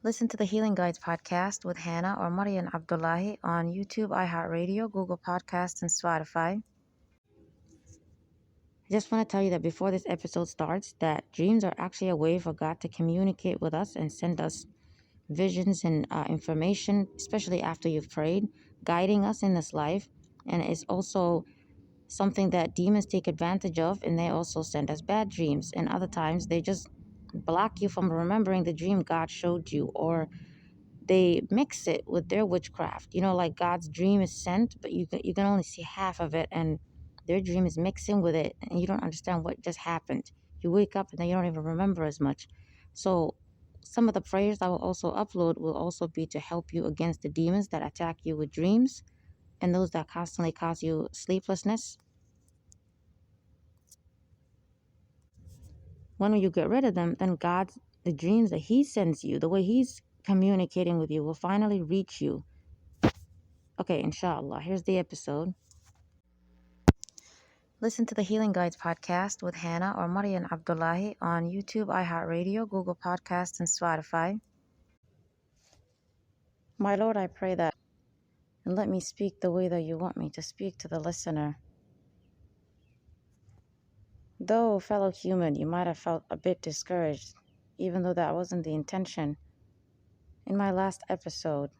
Listen to the Healing Guides podcast with Hannah or Marian Abdullahi on YouTube, iHeartRadio, Google Podcasts, and Spotify. I just want to tell you that before this episode starts, that dreams are actually a way for God to communicate with us and send us visions and information, especially after you've prayed, guiding us in this life. And it's also something that demons take advantage of, and they also send us bad dreams. And other times they just block you from remembering the dream God showed you, or they mix it with their witchcraft. Like God's dream is sent, but you can only see half of it, and their dream is mixing with it, and you don't understand what just happened. You wake up and then you don't even remember as much. So some of the prayers I will also upload will also be to help you against the demons that attack you with dreams and those that constantly cause you sleeplessness. When you get rid of them, then the dreams that He sends you, the way He's communicating with you, will finally reach you. Okay, inshallah. Here's the episode. Listen to the Healing Guides podcast with Hannah or Marian Abdullahi on YouTube, iHeartRadio, Google Podcasts, and Spotify. My Lord, I pray that, and let me speak the way that you want me to speak to the listener. Though, fellow human, you might have felt a bit discouraged, even though that wasn't the intention. In my last episode,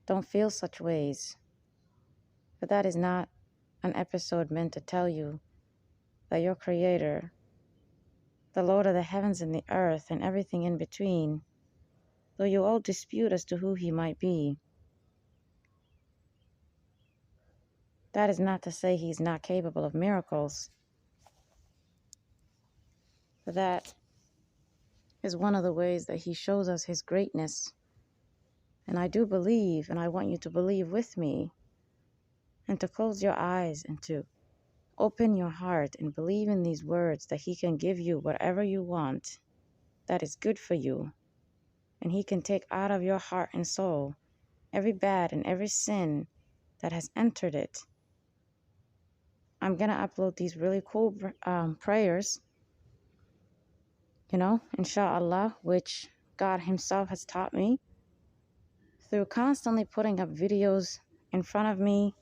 don't feel such ways. But that is not an episode meant to tell you that your Creator, the Lord of the heavens and the earth and everything in between, though you all dispute as to who He might be, that is not to say He's not capable of miracles. But that is one of the ways that He shows us His greatness. And I do believe, and I want you to believe with me, and to close your eyes and to open your heart and believe in these words, that He can give you whatever you want that is good for you. And He can take out of your heart and soul every bad and every sin that has entered it. I'm going to upload these really cool prayers, inshallah, which God Himself has taught me through constantly putting up videos in front of me,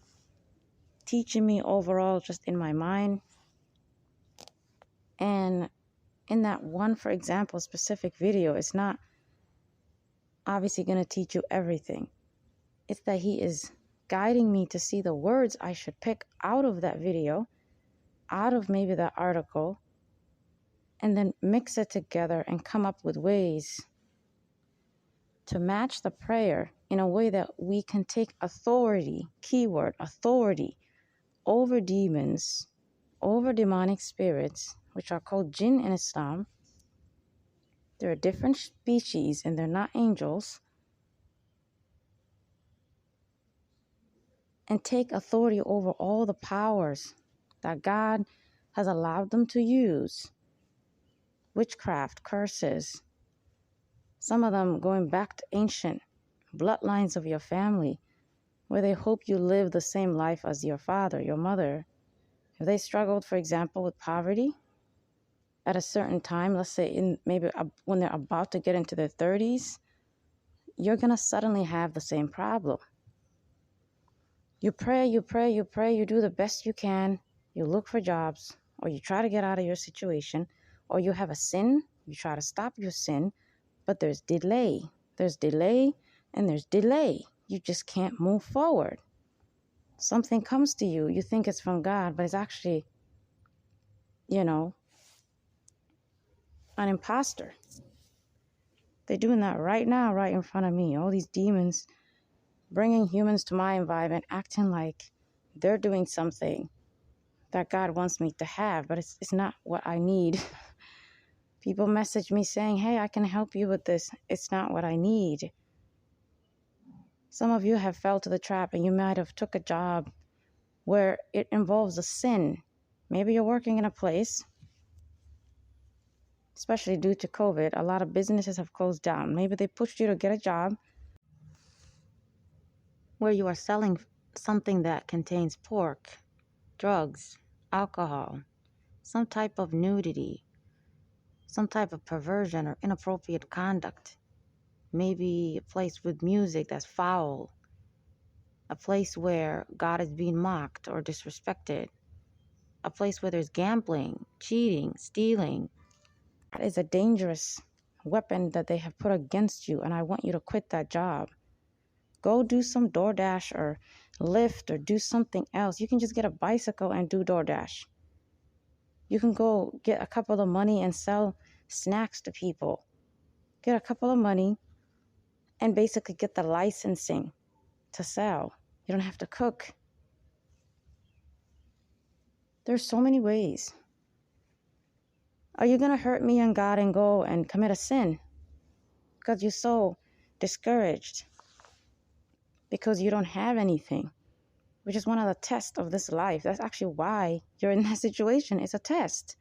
teaching me overall just in my mind. And in that one, for example, specific video, it's not obviously going to teach you everything. It's that He is guiding me to see the words I should pick out of that video, out of maybe that article, and then mix it together and come up with ways to match the prayer in a way that we can take authority, keyword, authority, over demons, over demonic spirits, which are called jinn in Islam. There are different species and they're not angels. And take authority over all the powers that God has allowed them to use. Witchcraft, curses, some of them going back to ancient bloodlines of your family, where they hope you live the same life as your father, your mother. If they struggled, for example, with poverty at a certain time, let's say when they're about to get into their 30s, you're going to suddenly have the same problem. You pray, you do the best you can, you look for jobs, or you try to get out of your situation, or you have a sin, you try to stop your sin, but there's delay. There's delay, and there's delay. You just can't move forward. Something comes to you, you think it's from God, but it's actually, an imposter. They're doing that right now, right in front of me. All these demons bringing humans to my environment, acting like they're doing something that God wants me to have, but it's not what I need. People message me saying, hey, I can help you with this. It's not what I need. Some of you have fell to the trap, and you might have took a job where it involves a sin. Maybe you're working in a place, especially due to COVID, a lot of businesses have closed down. Maybe they pushed you to get a job where you are selling something that contains pork, drugs, alcohol, some type of nudity, some type of perversion or inappropriate conduct. maybe a place with music that's foul, a place where God is being mocked or disrespected, a place where there's gambling, cheating, stealing. That is a dangerous weapon that they have put against you, and I want you to quit that job. Go do some DoorDash or Lyft or do something else. You can just get a bicycle and do DoorDash. You can go get a couple of money and sell snacks to people. Get a couple of money and basically get the licensing to sell. You don't have to cook. There's so many ways. Are you going to hurt me and God and go and commit a sin because you're so discouraged, because you don't have anything, which is one of the tests of this life? That's actually why you're in that situation. It's a test.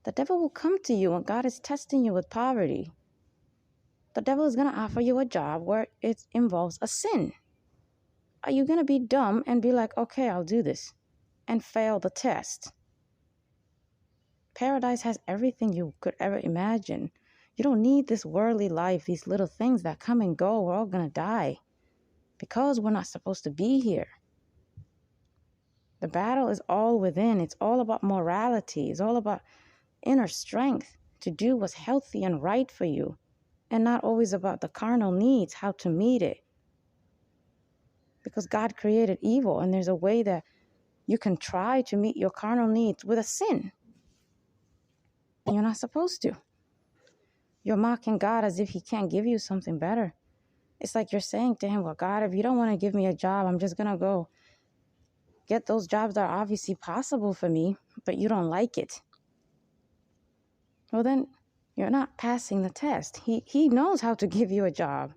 The devil will come to you when God is testing you with poverty. The devil is going to offer you a job where it involves a sin. Are you going to be dumb and be like, okay, I'll do this, and fail the test? Paradise has everything you could ever imagine. You don't need this worldly life, these little things that come and go. We're all going to die because we're not supposed to be here. The battle is all within. It's all about morality. It's all about inner strength to do what's healthy and right for you, and not always about the carnal needs, how to meet it. Because God created evil, and there's a way that you can try to meet your carnal needs with a sin. And you're not supposed to. You're mocking God as if he can't give you something better. It's like you're saying to him, well, God, if you don't want to give me a job, I'm just going to go get those jobs that are obviously possible for me, but you don't like it. Well, then you're not passing the test. He knows how to give you a job.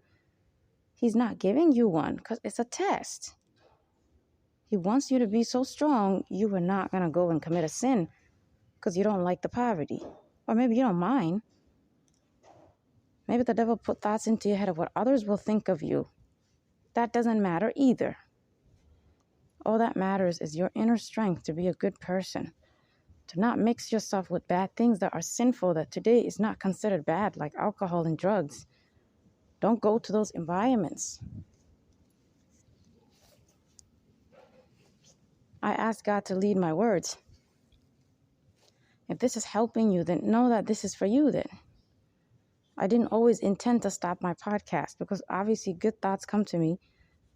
He's not giving you one because it's a test. He wants you to be so strong, you are not going to go and commit a sin because you don't like the poverty. Or maybe you don't mind. Maybe the devil put thoughts into your head of what others will think of you. That doesn't matter either. All that matters is your inner strength to be a good person, to not mix yourself with bad things that are sinful, that today is not considered bad, like alcohol and drugs. Don't go to those environments. I ask God to lead my words. If this is helping you, then know that this is for you then. I didn't always intend to stop my podcast because obviously good thoughts come to me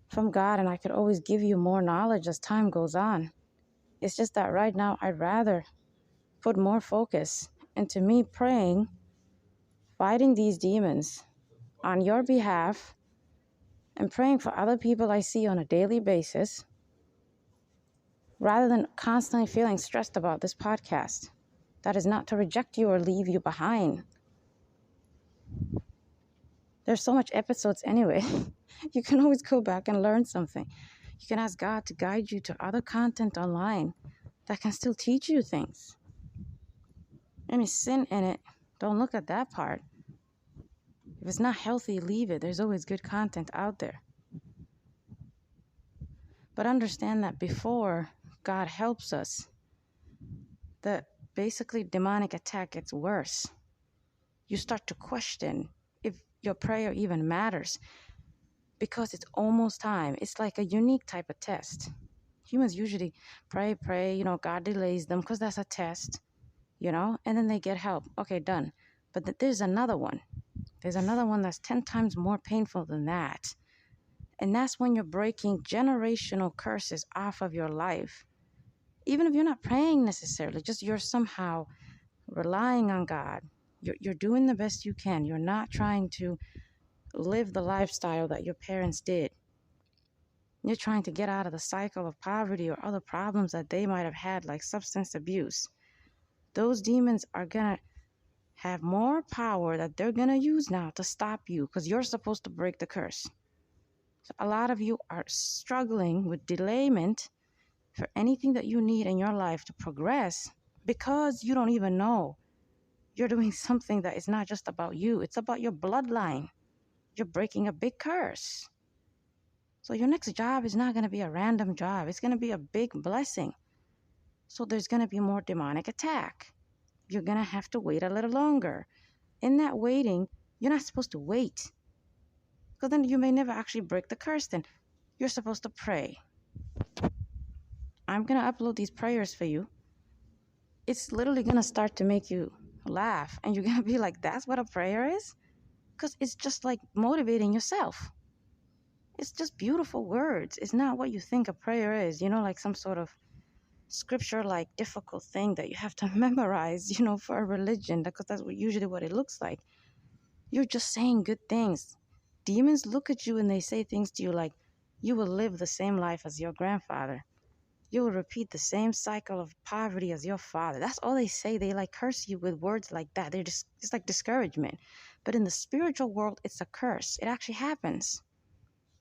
from God, and I could always give you more knowledge as time goes on. It's just that right now I'd rather put more focus into me praying, fighting these demons on your behalf, and praying for other people I see on a daily basis, rather than constantly feeling stressed about this podcast. That is not to reject you or leave you behind. There's so much episodes anyway. You can always go back and learn something. You can ask God to guide you to other content online that can still teach you things. Any sin in it, don't look at that part. If it's not healthy, leave it. There's always good content out there. But understand that before God helps us, the basically demonic attack gets worse. You start to question if your prayer even matters because it's almost time. It's like a unique type of test. Humans usually pray, God delays them because that's a test, and then they get help. Okay, done. But there's another one. There's another one that's 10 times more painful than that. And that's when you're breaking generational curses off of your life. Even if you're not praying necessarily, just you're somehow relying on God. You're doing the best you can. You're not trying to live the lifestyle that your parents did. You're trying to get out of the cycle of poverty or other problems that they might have had, like substance abuse. Those demons are going to have more power that they're going to use now to stop you because you're supposed to break the curse. So a lot of you are struggling with delayment for anything that you need in your life to progress because you don't even know you're doing something that is not just about you. It's about your bloodline. You're breaking a big curse. So your next job is not going to be a random job. It's going to be a big blessing. So there's going to be more demonic attack. You're going to have to wait a little longer. In that waiting, You're not supposed to wait, because then you may never actually break the curse. Then you're supposed to pray. I'm going to upload these prayers for you. It's literally going to start to make you laugh, and you're going to be like, that's what a prayer is? Because it's just like motivating yourself. It's just beautiful words. It's not what you think a prayer is, like some sort of scripture, like difficult thing that you have to memorize, for a religion, because that's usually what it looks like. You're just saying good things. Demons look at you and they say things to you like, you will live the same life as your grandfather. You will repeat the same cycle of poverty as your father. That's all they say. They like curse you with words like that. It's like discouragement. But in the spiritual world, it's a curse. It actually happens.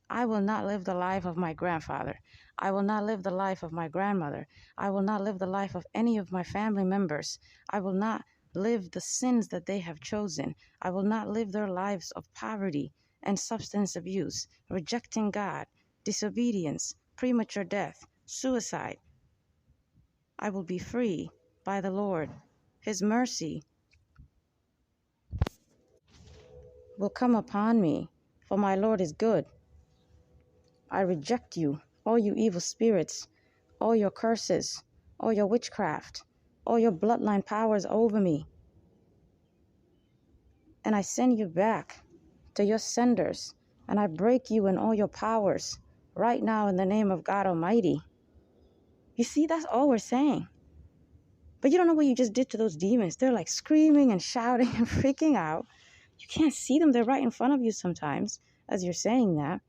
I will not live the life of my grandfather. I will not live the life of my grandmother. I will not live the life of any of my family members. I will not live the sins that they have chosen. I will not live their lives of poverty and substance abuse, rejecting God, disobedience, premature death, suicide. I will be free by the Lord. His mercy will come upon me, for my Lord is good. I reject you, all you evil spirits, all your curses, all your witchcraft, all your bloodline powers over me. And I send you back to your senders, and I break you and all your powers right now in the name of God Almighty. You see, that's all we're saying. But you don't know what you just did to those demons. They're like screaming and shouting and freaking out. You can't see them. They're right in front of you sometimes as you're saying that.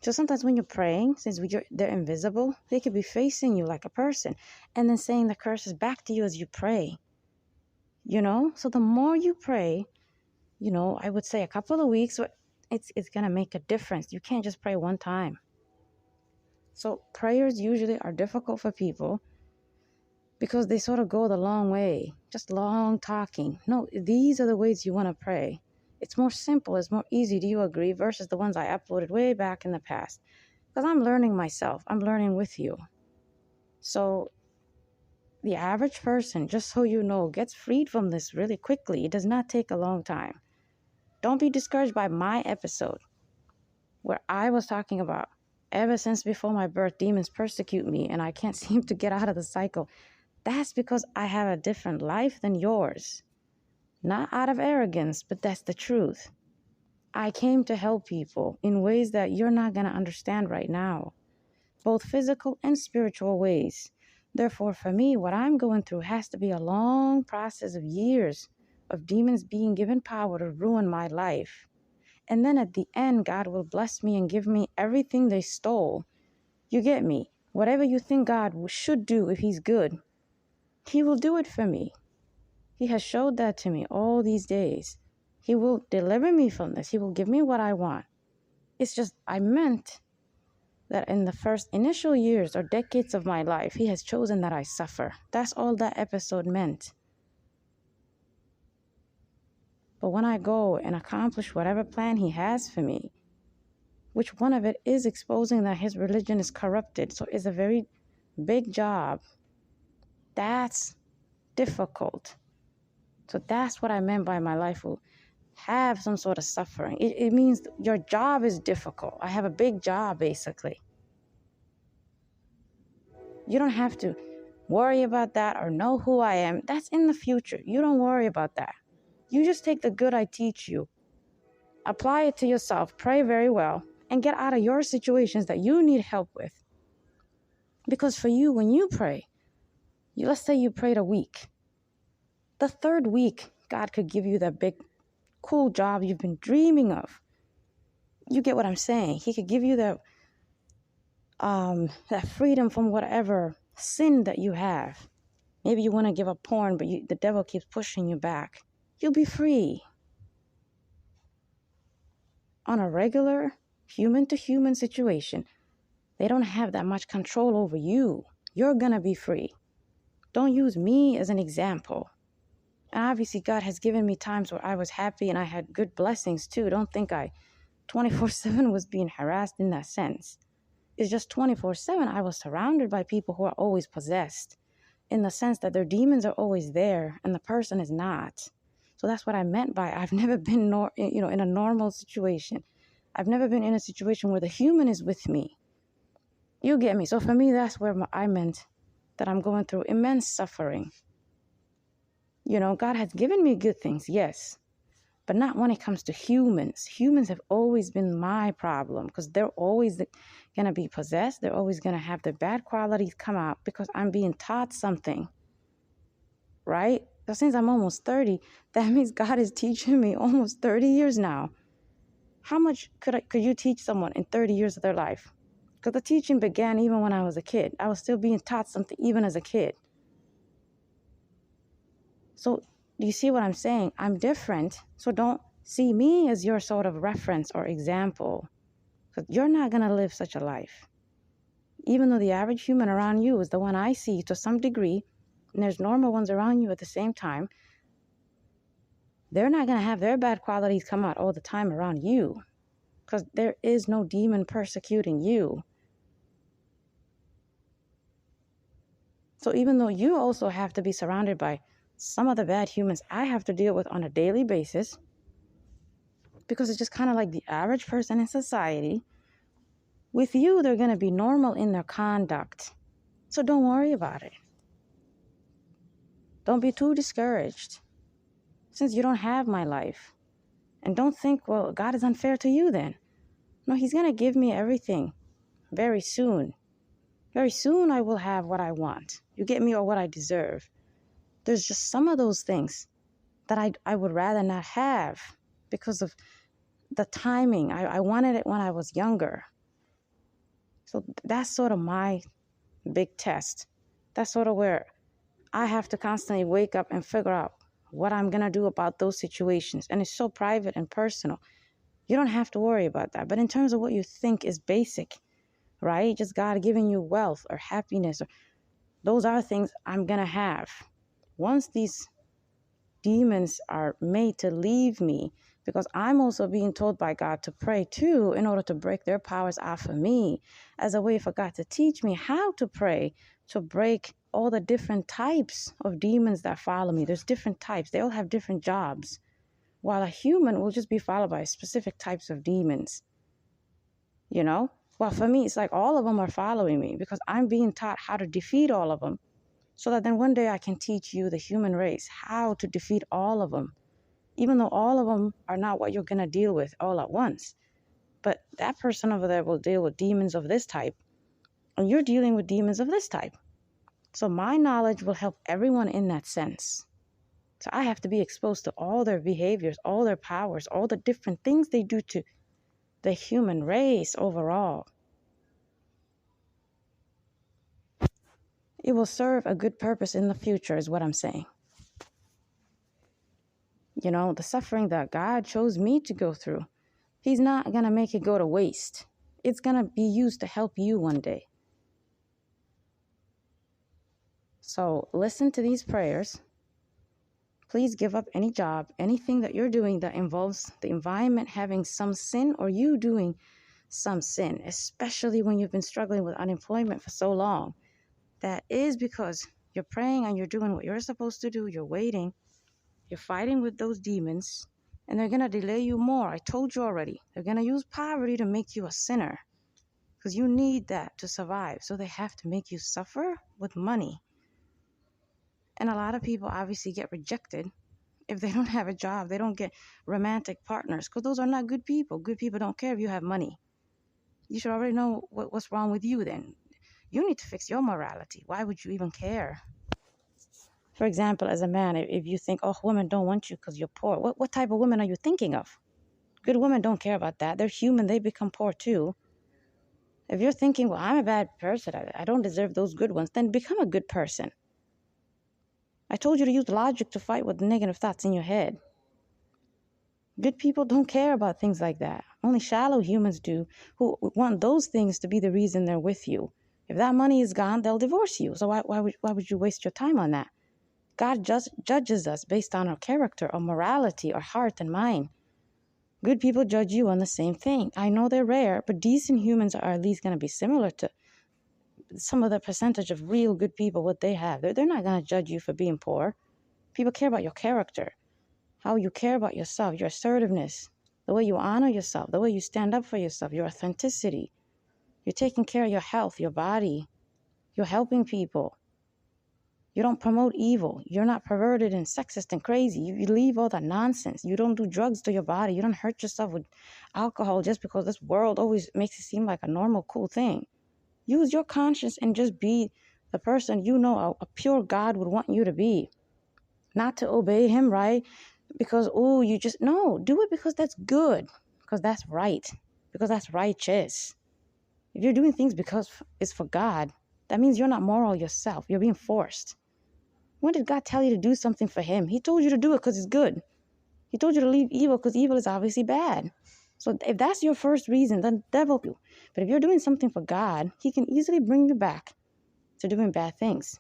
So sometimes when you're praying, since they're invisible, they could be facing you like a person and then saying the curses back to you as you pray. So the more you pray, I would say a couple of weeks, it's going to make a difference. You can't just pray one time. So prayers usually are difficult for people because they sort of go the long way, just long talking. No, these are the ways you want to pray. It's more simple, it's more easy, do you agree, versus the ones I uploaded way back in the past. Because I'm learning myself, I'm learning with you. So the average person, just so you know, gets freed from this really quickly. It does not take a long time. Don't be discouraged by my episode, where I was talking about, ever since before my birth, demons persecute me, and I can't seem to get out of the cycle. That's because I have a different life than yours. Not out of arrogance, but that's the truth. I came to help people in ways that you're not going to understand right now, both physical and spiritual ways. Therefore, for me, what I'm going through has to be a long process of years of demons being given power to ruin my life. And then at the end, God will bless me and give me everything they stole. You get me? Whatever you think God should do if he's good, he will do it for me. He has showed that to me all these days. He will deliver me from this. He will give me what I want. It's just, I meant that in the first initial years or decades of my life, he has chosen that I suffer. That's all that episode meant. But when I go and accomplish whatever plan he has for me, which one of it is exposing that his religion is corrupted, so it's a very big job. That's difficult. So that's what I meant by my life will have some sort of suffering. It means your job is difficult. I have a big job, basically. You don't have to worry about that or know who I am. That's in the future. You don't worry about that. You just take the good I teach you, apply it to yourself, pray very well, and get out of your situations that you need help with. Because for you, when you pray, let's say you prayed a week. The third week, God could give you that big, cool job you've been dreaming of. You get what I'm saying? He could give you that freedom from whatever sin that you have. Maybe you want to give up porn, but the devil keeps pushing you back. You'll be free. On a regular human-to-human situation, they don't have that much control over you. You're going to be free. Don't use me as an example. And obviously, God has given me times where I was happy and I had good blessings too. Don't think I 24/7 was being harassed in that sense. It's just 24/7 I was surrounded by people who are always possessed, in the sense that their demons are always there and the person is not. So that's what I meant by I've never been in a normal situation. I've never been in a situation where the human is with me. You get me? So for me, that's where I meant that I'm going through immense suffering. God has given me good things, yes, but not when it comes to humans. Humans have always been my problem because they're always going to be possessed. They're always going to have their bad qualities come out because I'm being taught something, right? So since I'm almost 30, that means God is teaching me almost 30 years now. How much could you teach someone in 30 years of their life? Because the teaching began even when I was a kid. I was still being taught something even as a kid. So do you see what I'm saying? I'm different. So don't see me as your sort of reference or example. Because you're not going to live such a life. Even though the average human around you is the one I see to some degree, and there's normal ones around you at the same time, they're not going to have their bad qualities come out all the time around you. Because there is no demon persecuting you. So even though you also have to be surrounded by some of the bad humans I have to deal with on a daily basis, because it's just kind of like the average person in society, with you, they're going to be normal in their conduct. So don't worry about it. Don't be too discouraged, since you don't have my life. And don't think, well, God is unfair to you then. No, he's going to give me everything very soon. Very soon I will have what I want. You get me, or what I deserve. There's just some of those things that I would rather not have because of the timing. I wanted it when I was younger. So that's sort of my big test. That's sort of where I have to constantly wake up and figure out what I'm going to do about those situations. And it's so private and personal. You don't have to worry about that. But in terms of what you think is basic, right? Just God giving you wealth or happiness, those are things I'm going to have. Once these demons are made to leave me, because I'm also being told by God to pray too in order to break their powers off of me, as a way for God to teach me how to pray to break all the different types of demons that follow me. There's different types. They all have different jobs. While a human will just be followed by specific types of demons. Well, for me, it's like all of them are following me because I'm being taught how to defeat all of them. So that then one day I can teach you, the human race, how to defeat all of them. Even though all of them are not what you're going to deal with all at once. But that person over there will deal with demons of this type. And you're dealing with demons of this type. So my knowledge will help everyone in that sense. So I have to be exposed to all their behaviors, all their powers, all the different things they do to the human race overall. It will serve a good purpose in the future is what I'm saying. The suffering that God chose me to go through, he's not going to make it go to waste. It's going to be used to help you one day. So listen to these prayers. Please give up any job, anything that you're doing that involves the environment having some sin or you doing some sin, especially when you've been struggling with unemployment for so long. That is because you're praying and you're doing what you're supposed to do. You're waiting. You're fighting with those demons, and they're going to delay you more. I told you already. They're going to use poverty to make you a sinner because you need that to survive. So they have to make you suffer with money. And a lot of people obviously get rejected if they don't have a job. They don't get romantic partners because those are not good people. Good people don't care if you have money. You should already know what's wrong with you then. You need to fix your morality. Why would you even care? For example, as a man, if you think, oh, women don't want you because you're poor, what type of women are you thinking of? Good women don't care about that. They're human. They become poor too. If you're thinking, well, I'm a bad person, I don't deserve those good ones, then become a good person. I told you to use logic to fight with the negative thoughts in your head. Good people don't care about things like that. Only shallow humans do, who want those things to be the reason they're with you. If that money is gone, they'll divorce you. So why would you waste your time on that? God judges us based on our character, our morality, our heart and mind. Good people judge you on the same thing. I know they're rare, but decent humans are at least going to be similar to some of the percentage of real good people, what they have. They're not going to judge you for being poor. People care about your character. how you care about yourself, your assertiveness, the way you honor yourself, the way you stand up for yourself, your authenticity. You're taking care of your health, your body. You're helping people. You don't promote evil. You're not perverted and sexist and crazy. You leave all that nonsense. You don't do drugs to your body. You don't hurt yourself with alcohol just because this world always makes it seem like a normal, cool thing. Use your conscience and just be the person you know a pure God would want you to be. Not to obey him, right? Because, no, do it because that's good, because that's right, because that's righteous. If you're doing things because it's for God, that means you're not moral yourself. You're being forced. When did God tell you to do something for him? He told you to do it because it's good. He told you to leave evil because evil is obviously bad. So if that's your first reason, then devil you. But if you're doing something for God, he can easily bring you back to doing bad things.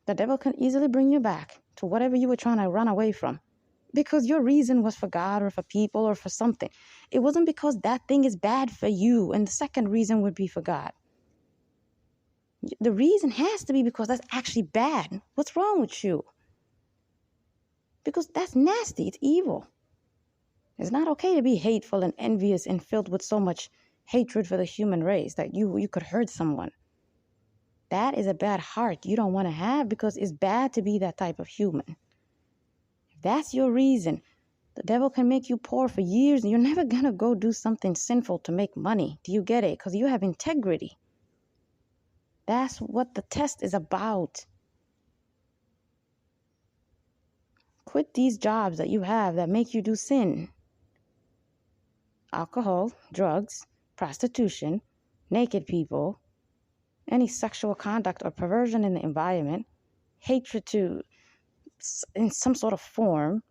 The devil can easily bring you back to whatever you were trying to run away from. Because your reason was for God or for people or for something. It wasn't because that thing is bad for you. And the second reason would be for God. The reason has to be because that's actually bad. What's wrong with you? Because that's nasty. It's evil. It's not okay to be hateful and envious and filled with so much hatred for the human race that you could hurt someone. That is a bad heart you don't want to have, because it's bad to be that type of human. If that's your reason, the devil can make you poor for years and you're never going to go do something sinful to make money. Do you get it? Because you have integrity. That's what the test is about. Quit these jobs that you have that make you do sin. Alcohol, drugs, prostitution, naked people, any sexual conduct or perversion in the environment, hatred in some sort of form.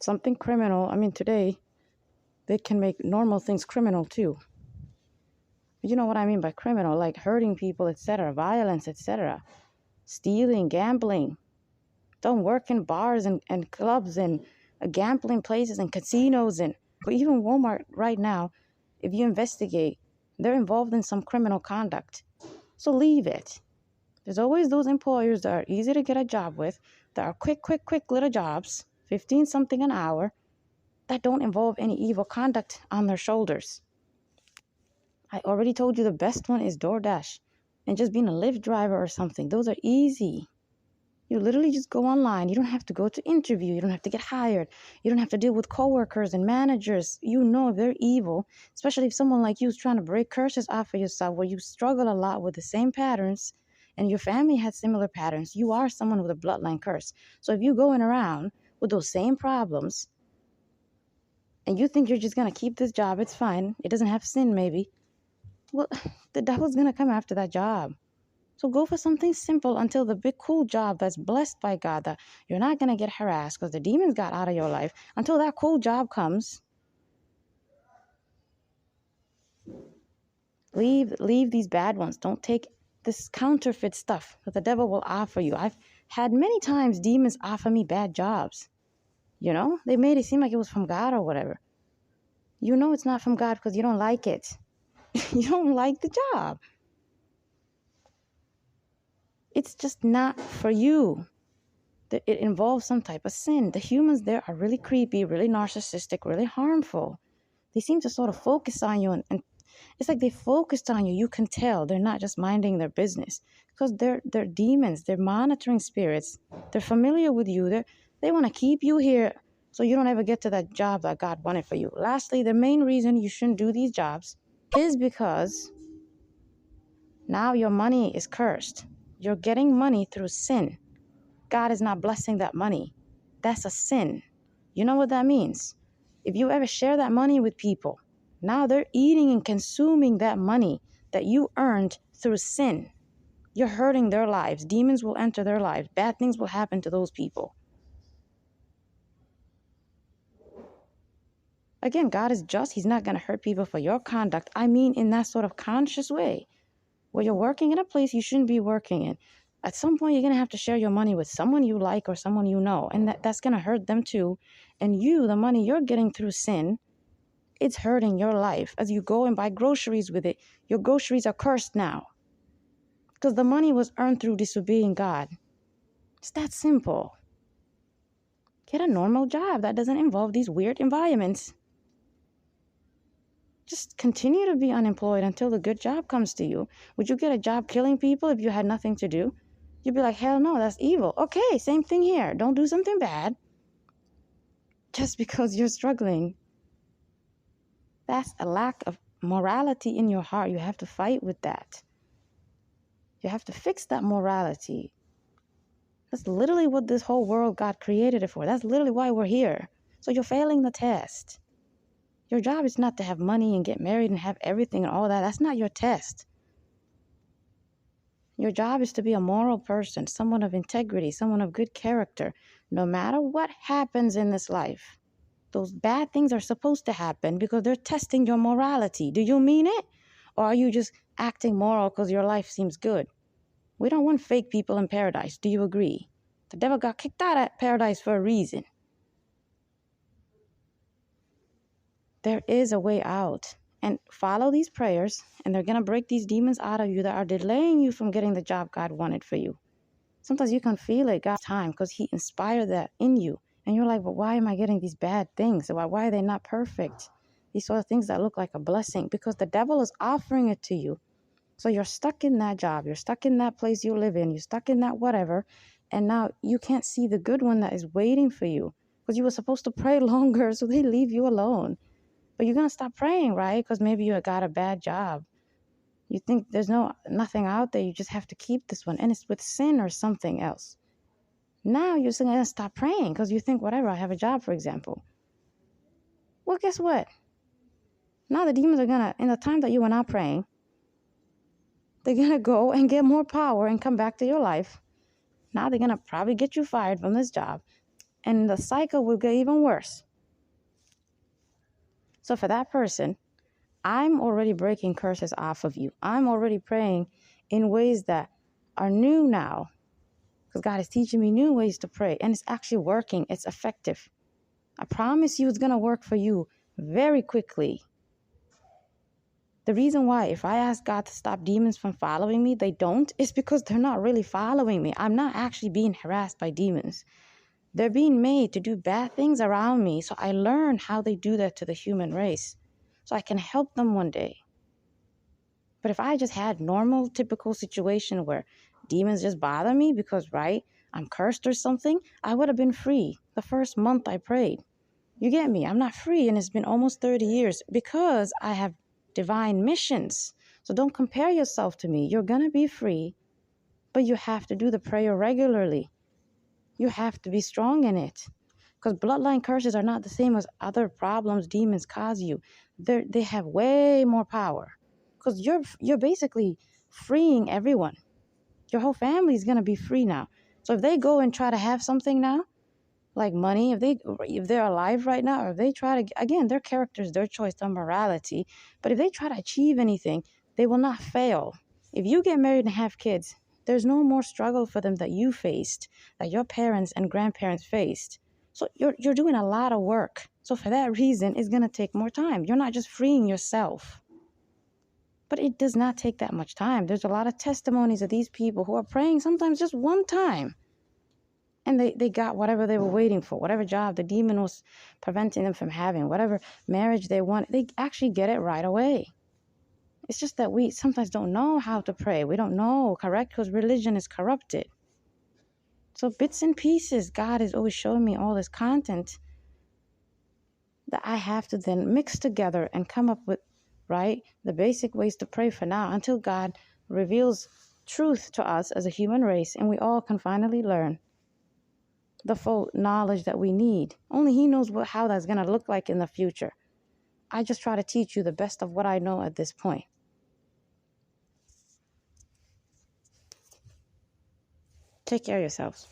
Something criminal. I mean, today, they can make normal things criminal too. You know what I mean by criminal, like hurting people, etc., violence, etc., stealing, gambling. Don't work in bars and clubs and gambling places and casinos and even Walmart right now. If you investigate, they're involved in some criminal conduct. So leave it. There's always those employers that are easy to get a job with, that are quick little jobs, 15 something an hour, that don't involve any evil conduct on their shoulders. I already told you the best one is DoorDash and just being a Lyft driver or something. Those are easy. You literally just go online. You don't have to go to interview. You don't have to get hired. You don't have to deal with coworkers and managers. You know they're evil, especially if someone like you is trying to break curses off of yourself, where you struggle a lot with the same patterns and your family has similar patterns. You are someone with a bloodline curse. So if you're going around with those same problems and you think you're just going to keep this job, it's fine. It doesn't have sin maybe. Well, the devil's going to come after that job. So go for something simple until the big cool job that's blessed by God, that you're not going to get harassed because the demons got out of your life. Until that cool job comes, leave these bad ones. Don't take this counterfeit stuff that the devil will offer you. I've had many times demons offer me bad jobs. You know, they made it seem like it was from God or whatever. You know it's not from God because you don't like it. You don't like the job. It's just not for you. It involves some type of sin. The humans there are really creepy, really narcissistic, really harmful. They seem to sort of focus on you, and it's like they focused on you. You can tell they're not just minding their business, because they're demons. They're monitoring spirits. They're familiar with you. They want to keep you here so you don't ever get to that job that God wanted for you. Lastly, the main reason you shouldn't do these jobs is because now your money is cursed. You're getting money through sin. God is not blessing that money. That's a sin. You know what that means? If you ever share that money with people, now they're eating and consuming that money that you earned through sin. You're hurting their lives. Demons will enter their lives. Bad things will happen to those people. Again, God is just. He's not going to hurt people for your conduct. I mean, in that sort of conscious way, where you're working in a place you shouldn't be working in. At some point, you're going to have to share your money with someone you like or someone you know, and that's going to hurt them too. And the money you're getting through sin, it's hurting your life. As you go and buy groceries with it, your groceries are cursed now. Because the money was earned through disobeying God. It's that simple. Get a normal job that doesn't involve these weird environments. Just continue to be unemployed until the good job comes to you. Would you get a job killing people if you had nothing to do? You'd be like, hell no, that's evil. Okay, same thing here. Don't do something bad just because you're struggling. That's a lack of morality in your heart. You have to fight with that. You have to fix that morality. That's literally what this whole world God created it for. That's literally why we're here. So you're failing the test. Your job is not to have money and get married and have everything and all that. That's not your test. Your job is to be a moral person, someone of integrity, someone of good character. No matter what happens in this life, those bad things are supposed to happen because they're testing your morality. Do you mean it? Or are you just acting moral because your life seems good? We don't want fake people in paradise. Do you agree? The devil got kicked out of paradise for a reason. There is a way out. And follow these prayers, and they're going to break these demons out of you that are delaying you from getting the job God wanted for you. Sometimes you can feel it God's time because he inspired that in you. And you're like, but why am I getting these bad things? Why are they not perfect? These sort of things that look like a blessing, because the devil is offering it to you. So you're stuck in that job. You're stuck in that place you live in. You're stuck in that whatever. And now you can't see the good one that is waiting for you because you were supposed to pray longer, so they leave you alone. But you're going to stop praying, right? Because maybe you got a bad job. You think there's nothing out there. You just have to keep this one. And it's with sin or something else. Now you're going to stop praying because you think, whatever, I have a job, for example. Well, guess what? Now the demons are going to, in the time that you were not praying, they're going to go and get more power and come back to your life. Now they're going to probably get you fired from this job. And the cycle will get even worse. So for that person, I'm already breaking curses off of you. I'm already praying in ways that are new now. Because God is teaching me new ways to pray. And it's actually working. It's effective. I promise you it's going to work for you very quickly. The reason why, if I ask God to stop demons from following me, they don't, is because they're not really following me. I'm not actually being harassed by demons. They're being made to do bad things around me. So I learn how they do that to the human race. So I can help them one day. But if I just had normal, typical situation where demons just bother me because, right, I'm cursed or something, I would have been free the first month I prayed. You get me? I'm not free, and it's been almost 30 years because I have divine missions. So don't compare yourself to me. You're going to be free, but you have to do the prayer regularly. You have to be strong in it. Because bloodline curses are not the same as other problems demons cause you. They have way more power. Because you're basically freeing everyone. Your whole family is going to be free now. So if they go and try to have something now, like money, if they're alive right now, or if they try to, again, their characters, their choice, their morality, but if they try to achieve anything, they will not fail. If you get married and have kids, there's no more struggle for them that you faced, that your parents and grandparents faced. So you're doing a lot of work. So for that reason, it's going to take more time. You're not just freeing yourself. But it does not take that much time. There's a lot of testimonies of these people who are praying sometimes just one time. And they got whatever they were waiting for, whatever job the demon was preventing them from having, whatever marriage they want, they actually get it right away. It's just that we sometimes don't know how to pray. We don't know, correct? Because religion is corrupted. So bits and pieces, God is always showing me all this content that I have to then mix together and come up with, right, the basic ways to pray for now until God reveals truth to us as a human race and we all can finally learn the full knowledge that we need. Only he knows how that's going to look like in the future. I just try to teach you the best of what I know at this point. Take care of yourselves.